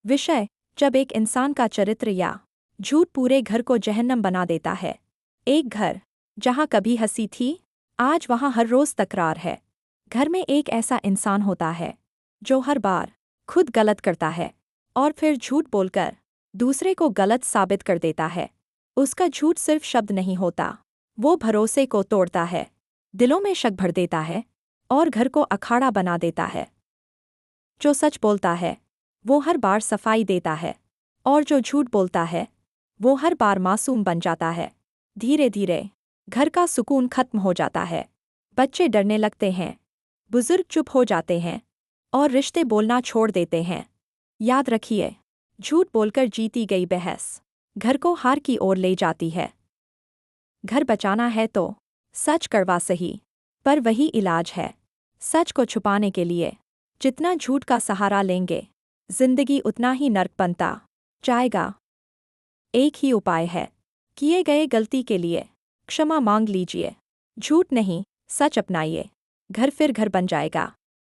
विषय: जब एक इंसान का चरित्र या झूठ पूरे घर को जहन्नम बना देता है। एक घर जहाँ कभी हंसी थी, आज वहाँ हर रोज तकरार है। घर में एक ऐसा इंसान होता है जो हर बार खुद गलत करता है और फिर झूठ बोलकर दूसरे को गलत साबित कर देता है। उसका झूठ सिर्फ शब्द नहीं होता, वो भरोसे को तोड़ता है, दिलों में शक भर देता है और घर को अखाड़ा बना देता है। जो सच बोलता है वो हर बार सफाई देता है और जो झूठ बोलता है वो हर बार मासूम बन जाता है। धीरे धीरे घर का सुकून खत्म हो जाता है, बच्चे डरने लगते हैं, बुजुर्ग चुप हो जाते हैं और रिश्ते बोलना छोड़ देते हैं। याद रखिए, झूठ बोलकर जीती गई बहस घर को हार की ओर ले जाती है। घर बचाना है तो सच कड़वा सही, पर वही इलाज है। सच को छुपाने के लिए जितना झूठ का सहारा लेंगे, जिंदगी उतना ही नर्क बनता जाएगा। एक ही उपाय है, किए गए गलती के लिए क्षमा मांग लीजिए। झूठ नहीं, सच अपनाइए, घर फिर घर बन जाएगा।